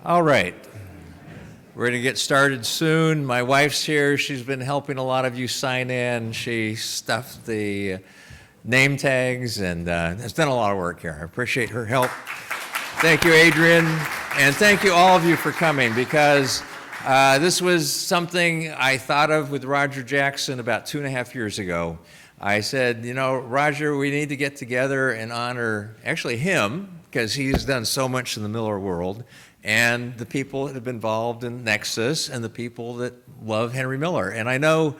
All right. We're going to get started soon. My wife's here. She's been helping a lot of you sign in. She stuffed the name tags, and it's done a lot of work here. I appreciate her help. Thank you, Adrian. And thank you, all of you, for coming, because this was something I thought of with Roger Jackson about 2.5 years ago. I said, you know, Roger, we need to get together and honor actually him, because he's done so much in the Miller world, and the people that have been involved in Nexus, and the people that love Henry Miller. And I know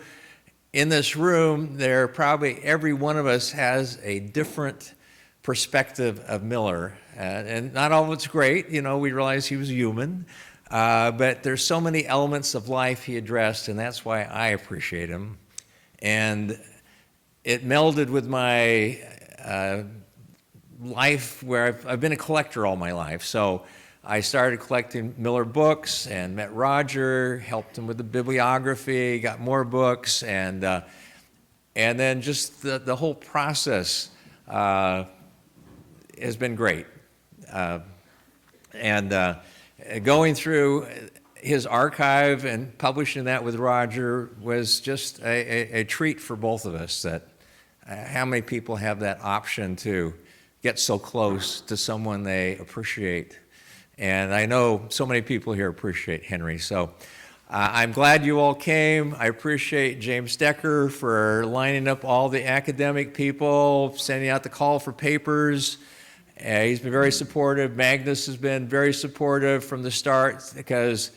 in this room, there probably every one of us has a different perspective of Miller. And not all of it's great. You know, we realize he was human. But there's so many elements of life he addressed, and that's why I appreciate him. And it melded with my life where I've been a collector all my life. So I started collecting Miller books and met Roger, helped him with the bibliography, got more books, and then just the whole process has been great. Going through his archive and publishing that with Roger was just a treat for both of us. That how many people have that option to get so close to someone they appreciate. And I know so many people here appreciate Henry. So I'm glad you all came. I appreciate James Decker for lining up all the academic people, sending out the call for papers. He's been very supportive. Magnus has been very supportive from the start, because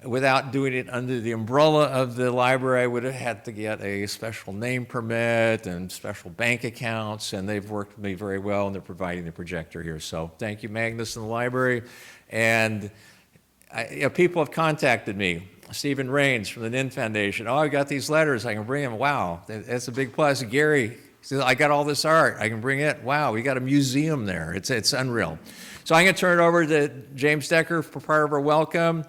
without doing it under the umbrella of the library, I would have had to get a special name permit and special bank accounts, and they've worked with me very well, and they're providing the projector here. So thank you, Magnus and the library. And people have contacted me. Stephen Raines from the Nin Foundation. Oh, I got these letters. I can bring them. Wow, that's a big plus. Gary says, I got all this art. I can bring it. Wow, we got a museum there. It's unreal. So I'm going to turn it over to James Decker for part of our welcome.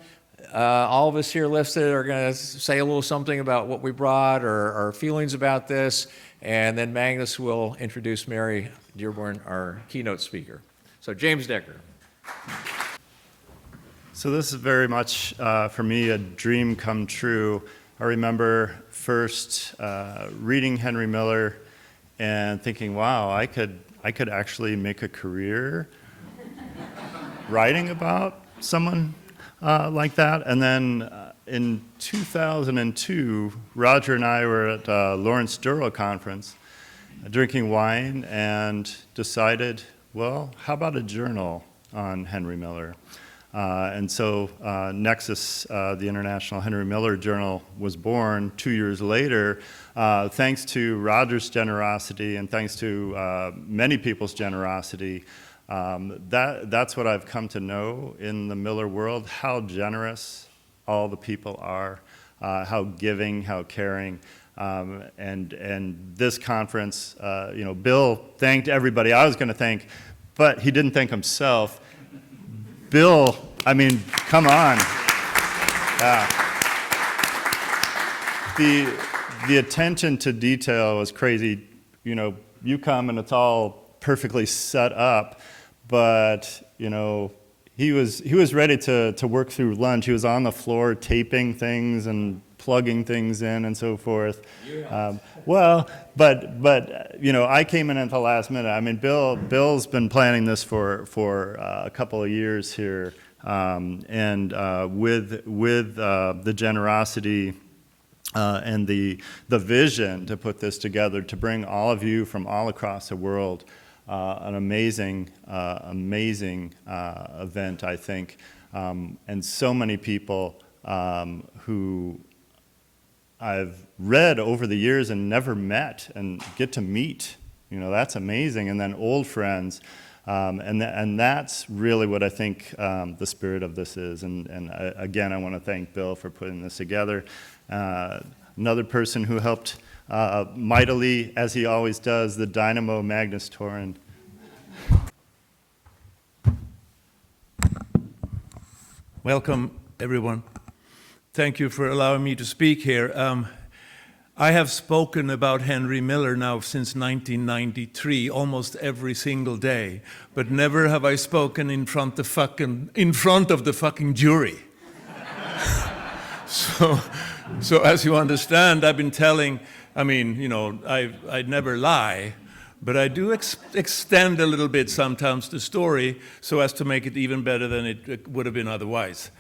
All of us here listed are going to say a little something about what we brought or our feelings about this, and then Magnus will introduce Mary Dearborn, our keynote speaker. So James Decker. So this is very much, for me, a dream come true. I remember first reading Henry Miller and thinking, wow, I could actually make a career writing about someone like that. And then in 2002, Roger and I were at Lawrence Durrell conference drinking wine and decided, well, how about a journal on Henry Miller? And so Nexus, the International Henry Miller Journal, was born 2 years later, thanks to Roger's generosity and thanks to many people's generosity. That's what I've come to know in the Miller world, how generous all the people are, how giving, how caring. And this conference, Bill thanked everybody I was going to thank, but he didn't thank himself. Bill, I mean, come on. The attention to detail was crazy. You know, you come and it's all perfectly set up, but he was ready to work through lunch. He was on the floor taping things and plugging things in and so forth. I came in at the last minute. I mean, Bill's been planning this for a couple of years here, and with the generosity and the vision to put this together, to bring all of you from all across the world, an amazing event, I think, and so many people who I've read over the years and never met and get to meet. That's amazing. And then old friends. And that's really what I think the spirit of this is. And again, I want to thank Bill for putting this together. Another person who helped mightily, as he always does, the dynamo Magnus Torén. Welcome, everyone. Thank you for allowing me to speak here. I have spoken about Henry Miller now since 1993, almost every single day, but never have I spoken in front of the fucking jury. So as you understand, I've been telling, I mean, you know, I never lie, but I do extend a little bit sometimes the story so as to make it even better than it would have been otherwise.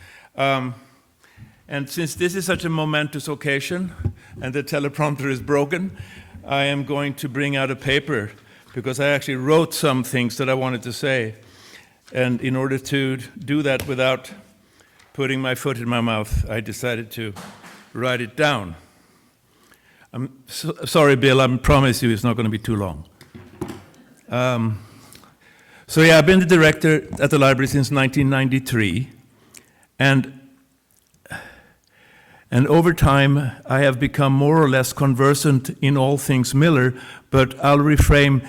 And since this is such a momentous occasion and the teleprompter is broken, I am going to bring out a paper because I actually wrote some things that I wanted to say. And in order to do that without putting my foot in my mouth, I decided to write it down. I'm sorry, Bill, I promise you it's not going to be too long. So yeah, I've been the director at the library since 1993, and over time, I have become more or less conversant in all things Miller, but I'll refrain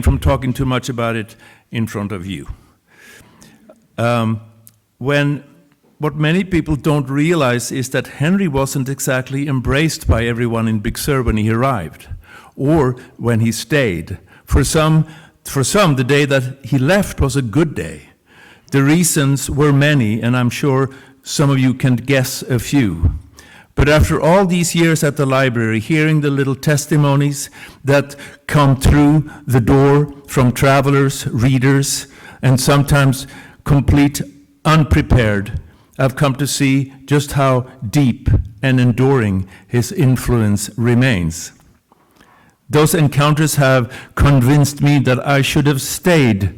from talking too much about it in front of you. What many people don't realize is that Henry wasn't exactly embraced by everyone in Big Sur when he arrived, or when he stayed. For some, the day that he left was a good day. The reasons were many, and I'm sure some of you can guess a few. But after all these years at the library, hearing the little testimonies that come through the door from travelers, readers, and sometimes complete unprepared, I've come to see just how deep and enduring his influence remains. Those encounters have convinced me that I should have stayed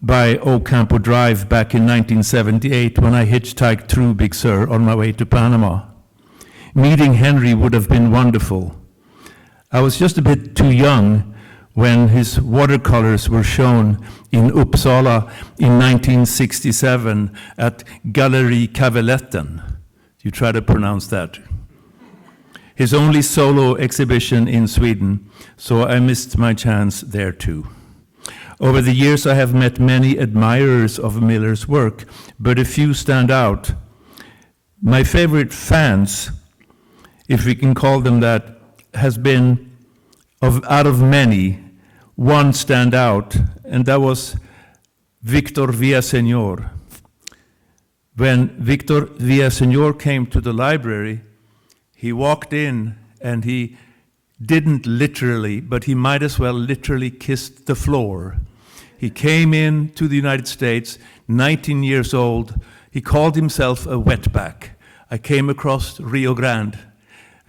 by Ocampo Drive back in 1978 when I hitchhiked through Big Sur on my way to Panama. Meeting Henry would have been wonderful. I was just a bit too young when his watercolors were shown in Uppsala in 1967 at Galleri Kavaletten. You try to pronounce that. His only solo exhibition in Sweden, so I missed my chance there too. Over the years, I have met many admirers of Miller's work, but a few stand out. My favorite fans, if we can call them that, has been, out of many, one stand out, and that was Victor Villaseñor. When Victor Villaseñor came to the library, he walked in and he didn't literally, but he might as well literally kissed the floor. He came in to the United States, 19 years old. He called himself a wetback. I came across Rio Grande,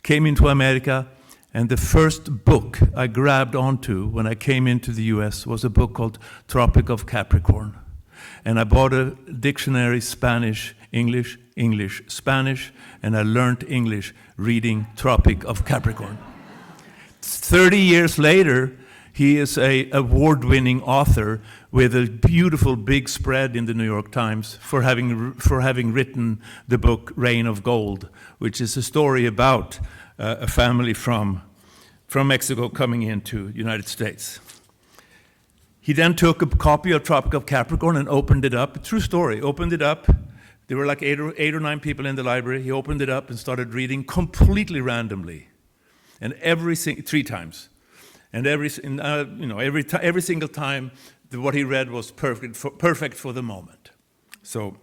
came into America, and the first book I grabbed onto when I came into the US was a book called Tropic of Capricorn. And I bought a dictionary, Spanish, English, English, Spanish, and I learned English reading Tropic of Capricorn. 30 years later, he is an award-winning author with a beautiful big spread in the New York Times for having written the book Rain of Gold, which is a story about a family from Mexico coming into the United States. He then took a copy of Tropic of Capricorn and opened it up. True story. Opened it up. There were like eight or nine people in the library. He opened it up and started reading completely randomly, and 3 times. And every single time, what he read was perfect for the moment. So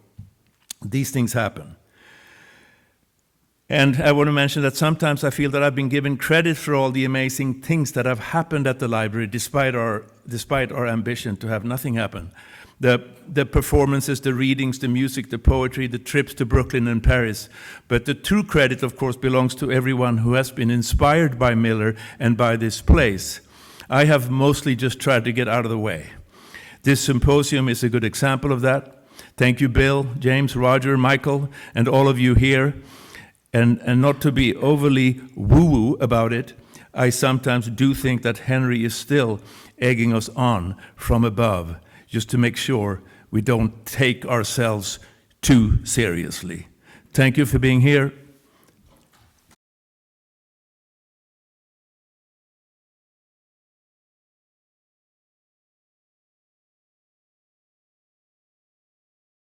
these things happen. And I want to mention that sometimes I feel that I've been given credit for all the amazing things that have happened at the library, despite our ambition to have nothing happen. The performances, the readings, the music, the poetry, the trips to Brooklyn and Paris. But the true credit, of course, belongs to everyone who has been inspired by Miller and by this place. I have mostly just tried to get out of the way. This symposium is a good example of that. Thank you, Bill, James, Roger, Michael, and all of you here. And not to be overly woo-woo about it, I sometimes do think that Henry is still egging us on from above, just to make sure we don't take ourselves too seriously. Thank you for being here.